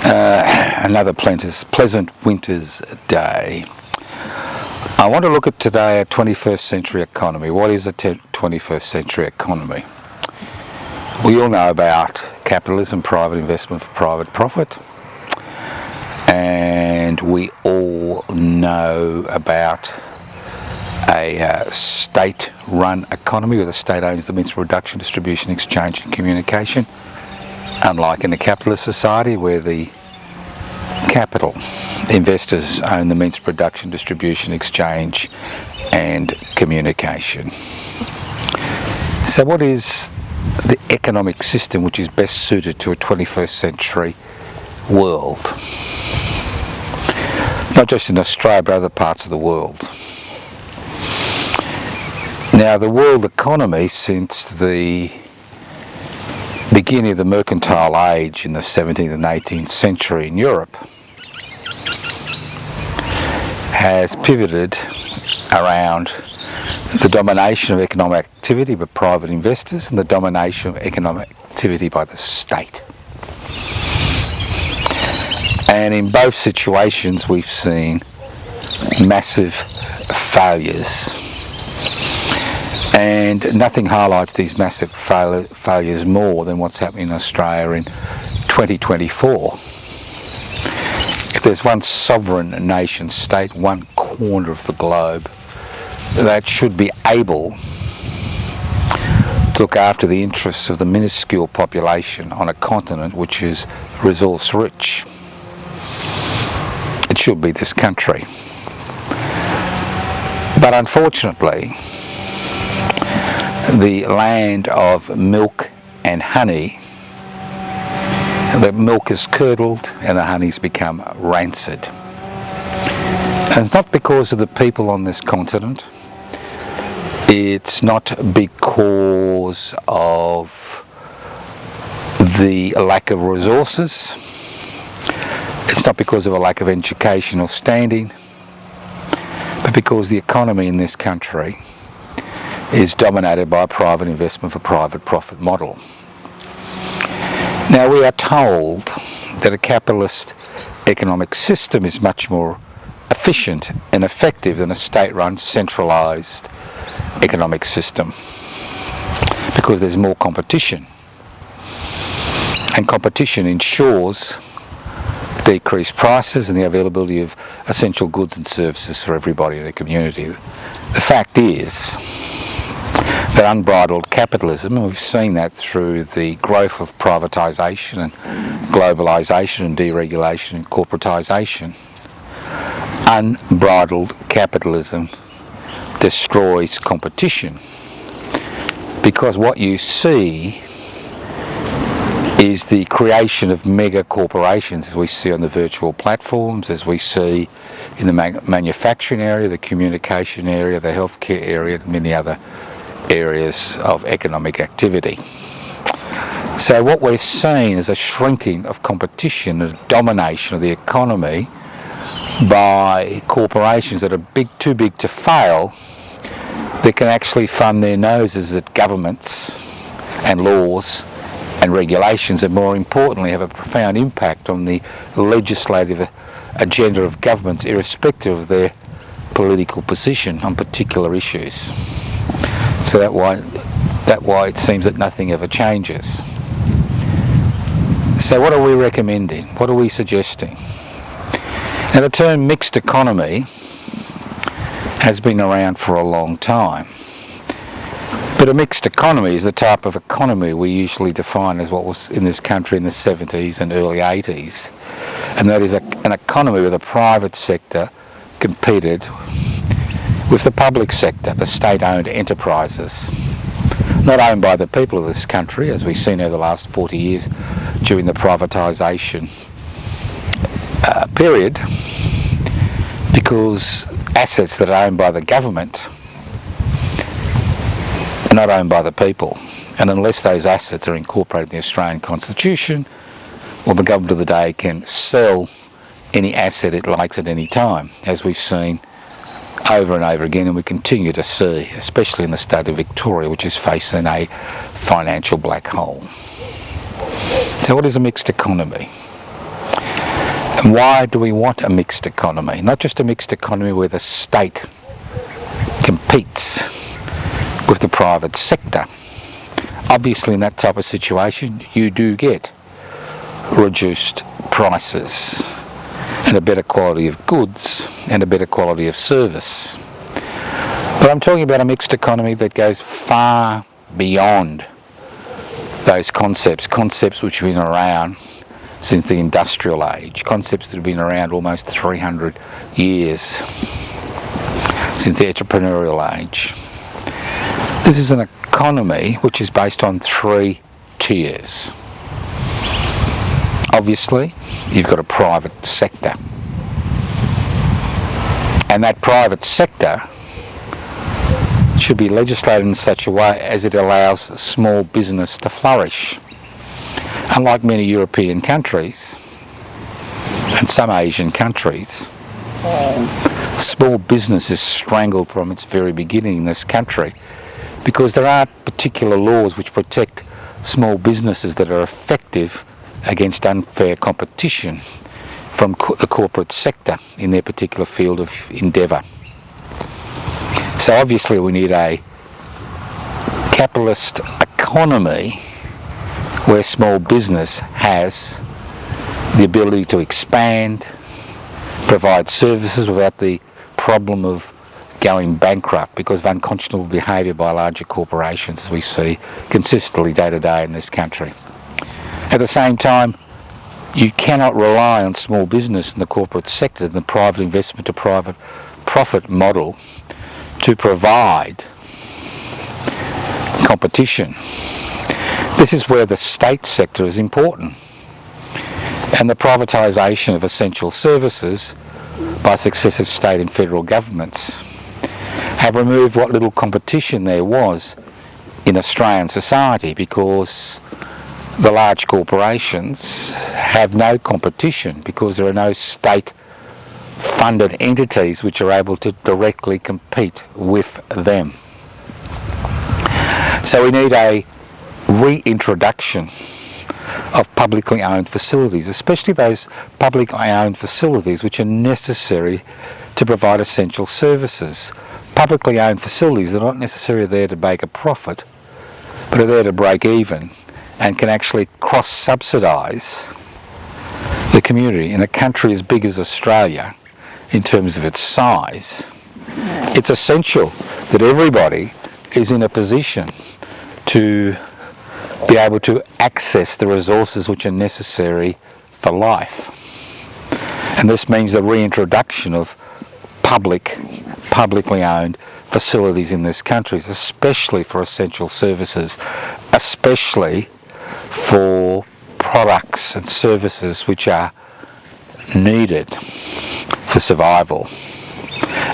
Another pleasant winter's day. I want to look at today a 21st century economy. What is a 21st century economy? We all know about capitalism, private investment for private profit, and we all know about a state-run economy where the state owns the means of production, distribution, exchange and communication, unlike in a capitalist society where the capital investors own the means of production, distribution, exchange and communication. So what is the economic system which is best suited to a 21st century world? Not just in Australia but other parts of the world. Now, the world economy since the beginning of the mercantile age in the 17th and 18th century in Europe has pivoted around the domination of economic activity by private investors and the domination of economic activity by the state. And in both situations we've seen massive failures. And nothing highlights these massive failures more than what's happening in Australia in 2024. If there's one sovereign nation state, one corner of the globe, that should be able to look after the interests of the minuscule population on a continent which is resource rich, it should be this country. But unfortunately, the land of milk and honey, the milk is curdled and the honey's become rancid. And it's not because of the people on this continent, it's not because of the lack of resources, it's not because of a lack of education or standing, but because the economy in this country is dominated by a private investment for private profit model. Now, we are told that a capitalist economic system is much more efficient and effective than a state-run centralised economic system because there's more competition, and competition ensures decreased prices and the availability of essential goods and services for everybody in a community. The fact is that unbridled capitalism, and we've seen that through the growth of privatisation and globalisation and deregulation and corporatisation, unbridled capitalism destroys competition, because what you see is the creation of mega corporations, as we see on the virtual platforms, as we see in the manufacturing area, the communication area, the healthcare area and many other areas of economic activity. So what we're seeing is a shrinking of competition and a domination of the economy by corporations that are too big to fail, that can actually fund their noses at governments and laws and regulations, and more importantly have a profound impact on the legislative agenda of governments irrespective of their political position on particular issues. So that's why it seems that nothing ever changes. So what are we recommending? What are we suggesting? Now, the term mixed economy has been around for a long time. But a mixed economy is the type of economy we usually define as what was in this country in the 70s and early 80s. And that is an economy where the private sector competed with the public sector, the state-owned enterprises, not owned by the people of this country, as we've seen over the last 40 years during the privatisation period, because assets that are owned by the government are not owned by the people. And unless those assets are incorporated in the Australian Constitution, well, the government of the day can sell any asset it likes at any time, as we've seen over and over again, and we continue to see, especially in the state of Victoria, which is facing a financial black hole. So what is a mixed economy? Why do we want a mixed economy? Not just a mixed economy where the state competes with the private sector. Obviously in that type of situation you do get reduced prices and a better quality of goods and a better quality of service. But I'm talking about a mixed economy that goes far beyond those concepts which have been around since the industrial age, concepts that have been around almost 300 years since the entrepreneurial age. This is an economy which is based on 3 tiers. Obviously, you've got a private sector, and that private sector should be legislated in such a way as it allows small business to flourish. Unlike many European countries and some Asian countries, small business is strangled from its very beginning in this country because there aren't particular laws which protect small businesses that are effective against unfair competition from the corporate sector in their particular field of endeavour. So obviously we need a capitalist economy where small business has the ability to expand, provide services without the problem of going bankrupt because of unconscionable behaviour by larger corporations, as we see consistently day to day in this country. At the same time, you cannot rely on small business in the corporate sector and the private investment to private profit model to provide competition. This is where the state sector is important, and the privatisation of essential services by successive state and federal governments have removed what little competition there was in Australian society because the large corporations have no competition because there are no state funded entities which are able to directly compete with them. So we need a reintroduction of publicly owned facilities, especially those publicly owned facilities which are necessary to provide essential services. Publicly owned facilities are not necessarily there to make a profit, but are there to break even and can actually cross-subsidise the community. In a country as big as Australia, in terms of its size, it's essential that everybody is in a position to be able to access the resources which are necessary for life. And this means the reintroduction of publicly owned facilities in this country, especially for essential services, especially for products and services which are needed for survival.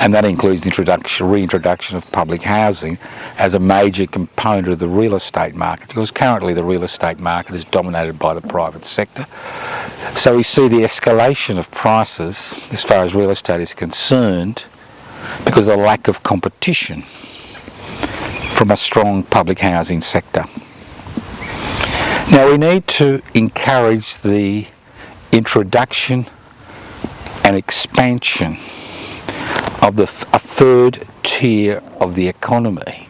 And that includes the reintroduction of public housing as a major component of the real estate market, because currently the real estate market is dominated by the private sector. So we see the escalation of prices as far as real estate is concerned because of the lack of competition from a strong public housing sector. Now we need to encourage the introduction and expansion of a third tier of the economy,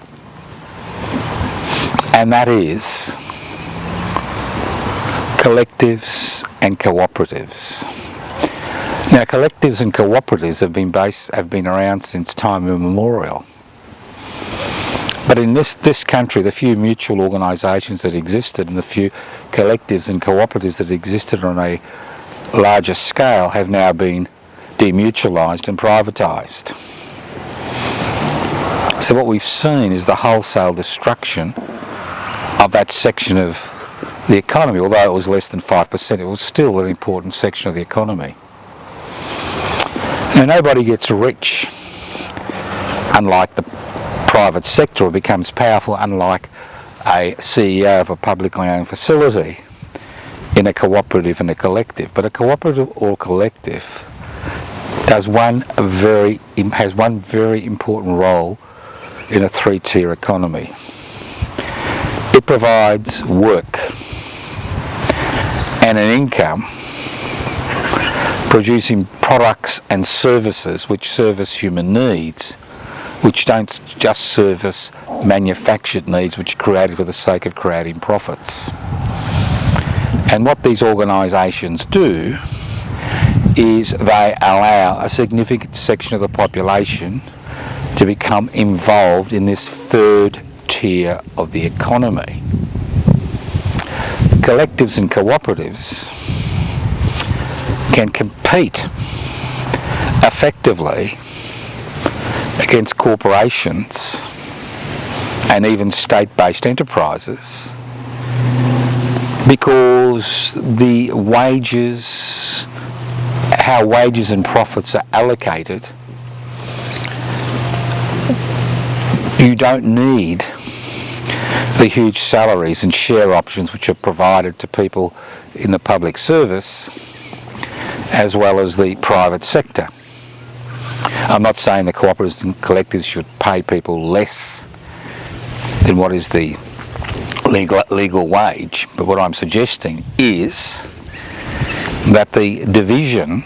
and that is collectives and cooperatives. Now collectives and cooperatives have been around since time immemorial, but in this country the few mutual organisations that existed and the few collectives and cooperatives that existed on a larger scale have now been demutualised and privatised. So what we've seen is the wholesale destruction of that section of the economy. Although it was less than 5%, it was still an important section of the economy. Now nobody gets rich, unlike the private sector, or becomes powerful, unlike a CEO of a publicly owned facility, in a cooperative and a collective. But a cooperative or collective has one very important role in a three-tier economy. It provides work and an income producing products and services which service human needs, which don't just service manufactured needs which are created for the sake of creating profits. And what these organisations do is they allow a significant section of the population to become involved in this third tier of the economy. Collectives and cooperatives can compete effectively against corporations and even state-based enterprises because how wages and profits are allocated, you don't need the huge salaries and share options which are provided to people in the public service as well as the private sector. I'm not saying the cooperatives and collectives should pay people less than what is the legal wage, but what I'm suggesting is that the division,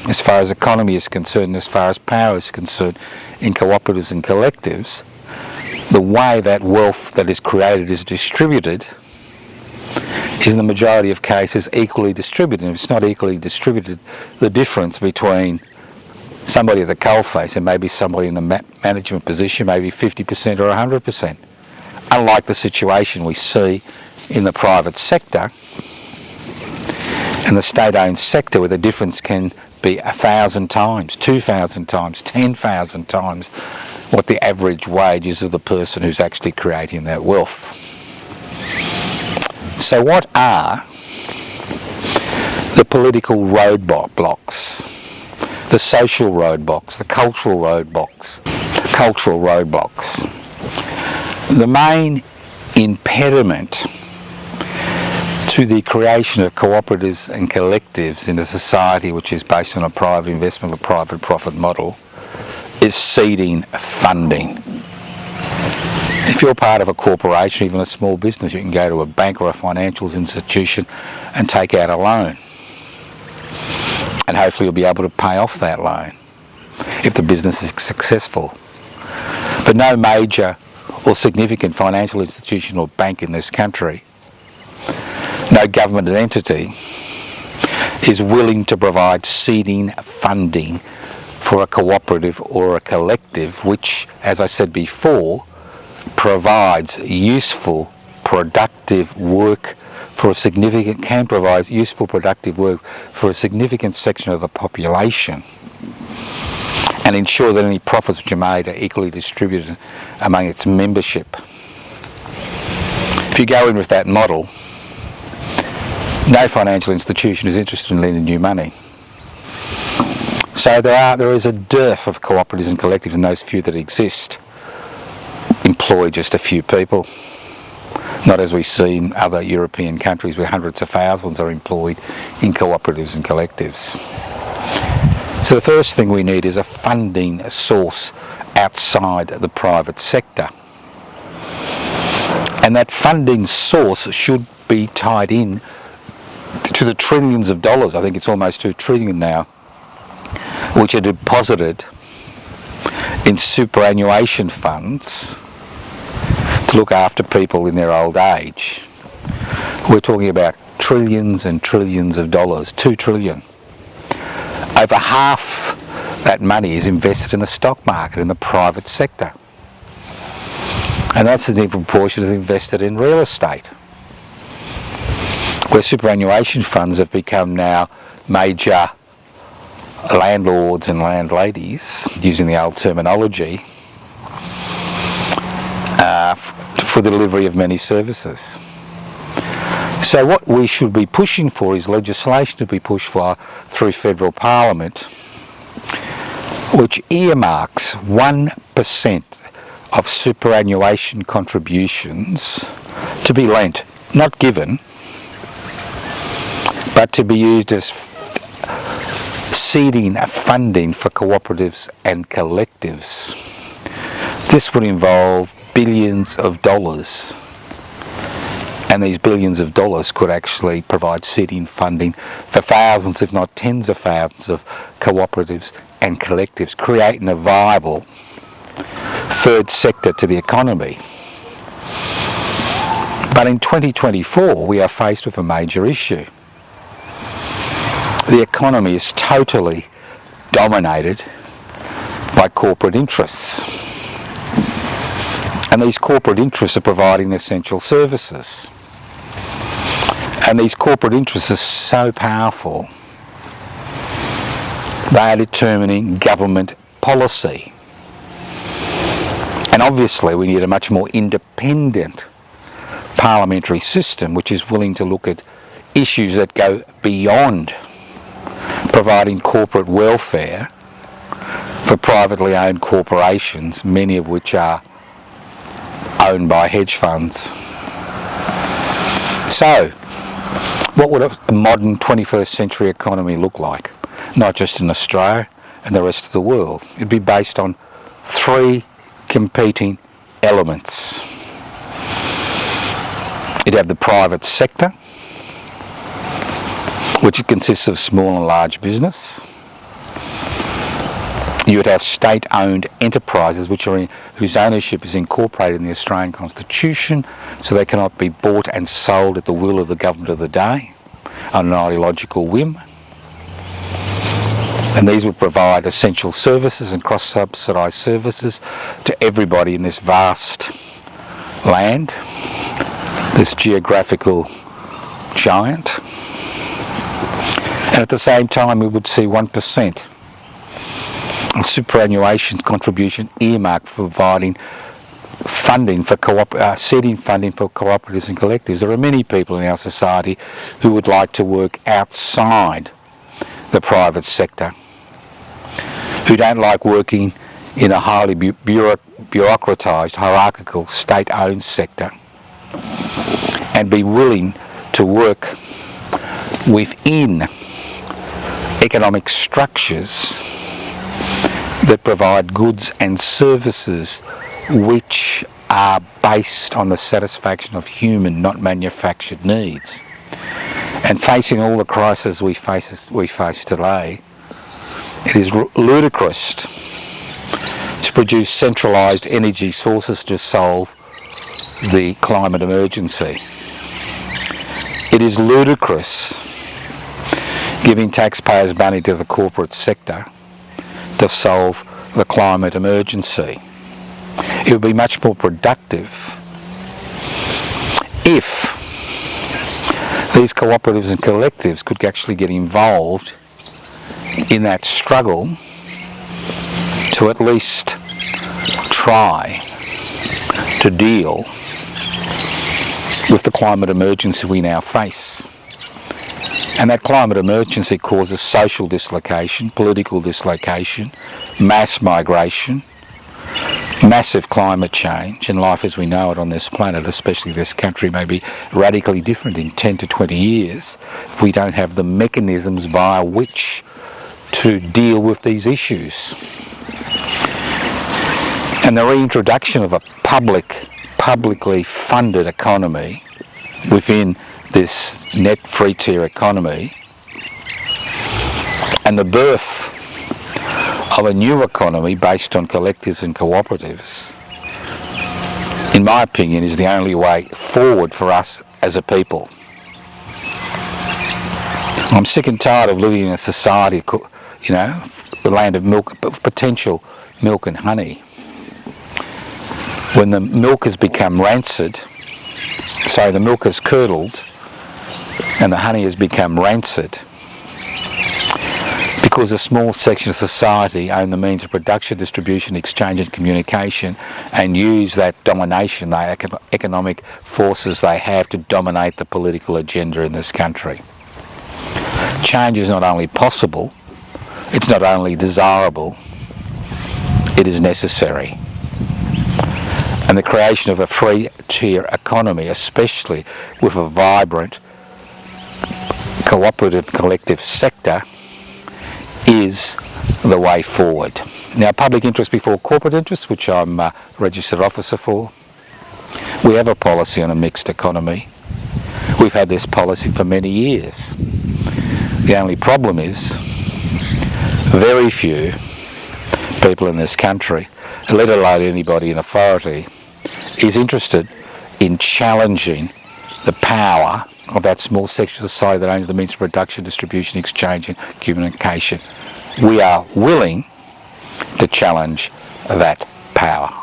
as far as economy is concerned, as far as power is concerned, in cooperatives and collectives, the way that wealth that is created is distributed is in the majority of cases equally distributed. And if it's not equally distributed, the difference between somebody at the coalface and maybe somebody in a management position may be 50% or 100%. Unlike the situation we see in the private sector and the state-owned sector, where the difference can be 1,000 times, 2,000 times, 10,000 times what the average wage is of the person who's actually creating that wealth. So what are the political roadblocks, the social roadblocks, the cultural roadblocks? The main impediment to the creation of cooperatives and collectives in a society which is based on a private investment, a private profit model, is seeding funding. If you're part of a corporation, even a small business, you can go to a bank or a financial institution and take out a loan. And hopefully you'll be able to pay off that loan if the business is successful. But no major or significant financial institution or bank in this country, no government entity, is willing to provide seeding funding for a cooperative or a collective which, as I said before, provides useful, productive work for a significant, can provide useful, productive work for a significant section of the population and ensure that any profits which are made are equally distributed among its membership. If you go in with that model, no financial institution is interested in lending you money. So there is a dearth of cooperatives and collectives, and those few that exist employ just a few people. Not as we see in other European countries where hundreds of thousands are employed in cooperatives and collectives. So the first thing we need is a funding source outside the private sector. And that funding source should be tied in to the trillions of dollars, I think it's almost 2 trillion now, which are deposited in superannuation funds to look after people in their old age. We're talking about trillions and trillions of dollars, 2 trillion. Over half that money is invested in the stock market, in the private sector. And that's the significant proportion is invested in real estate, where superannuation funds have become now major landlords and landladies, using the old terminology, for the delivery of many services. So what we should be pushing for is legislation to be pushed for through federal parliament, which earmarks 1% of superannuation contributions to be lent, not given, but to be used as seeding funding for cooperatives and collectives. This would involve billions of dollars And these billions of dollars could actually provide seed-in funding for thousands, if not tens of thousands of cooperatives and collectives, creating a viable third sector to the economy. But in 2024, we are faced with a major issue. The economy is totally dominated by corporate interests. And these corporate interests are providing essential services. And these corporate interests are so powerful, they are determining government policy. And obviously we need a much more independent parliamentary system which is willing to look at issues that go beyond providing corporate welfare for privately owned corporations, many of which are owned by hedge funds. So, what would a modern 21st century economy look like? Not just in Australia and the rest of the world. It'd be based on three competing elements. You'd have the private sector, which consists of small and large business. You would have state-owned enterprises whose ownership is incorporated in the Australian Constitution, so they cannot be bought and sold at the will of the government of the day on an ideological whim. And these would provide essential services and cross-subsidised services to everybody in this vast land, this geographical giant. And at the same time, we would see 1% of superannuation contribution earmarked for providing funding for seeding funding for cooperatives and collectives. There are many people in our society who would like to work outside the private sector, who don't like working in a highly bureaucratised, hierarchical, state-owned sector, and be willing to work within economic structures that provide goods and services which are based on the satisfaction of human, not manufactured needs. And facing all the crises we face today, it is ludicrous to produce centralised energy sources to solve the climate emergency. It is ludicrous giving taxpayers' money to the corporate sector to solve the climate emergency. It would be much more productive if these cooperatives and collectives could actually get involved in that struggle to at least try to deal with the climate emergency we now face. And that climate emergency causes social dislocation, political dislocation, mass migration, massive climate change, and life as we know it on this planet, especially this country, may be radically different in 10 to 20 years if we don't have the mechanisms via which to deal with these issues. And the reintroduction of a publicly funded economy within this net free tier economy, and the birth of a new economy based on collectives and cooperatives, in my opinion, is the only way forward for us as a people. I'm sick and tired of living in a society, you know, the land of milk, potential milk and honey. When the milk has become rancid, so the milk is curdled and the honey has become rancid, because a small section of society own the means of production, distribution, exchange and communication, and use that domination, the economic forces they have, to dominate the political agenda in this country. Change is not only possible, it's not only desirable, it is necessary. And the creation of a free tier economy, especially with a vibrant cooperative collective sector, is the way forward. Now, public interest before corporate interest, which I'm a registered officer for, we have a policy on a mixed economy. We've had this policy for many years. The only problem is very few people in this country, let alone anybody in authority, is interested in challenging the power of that small section of society that owns the means of production, distribution, exchange and communication. We are willing to challenge that power.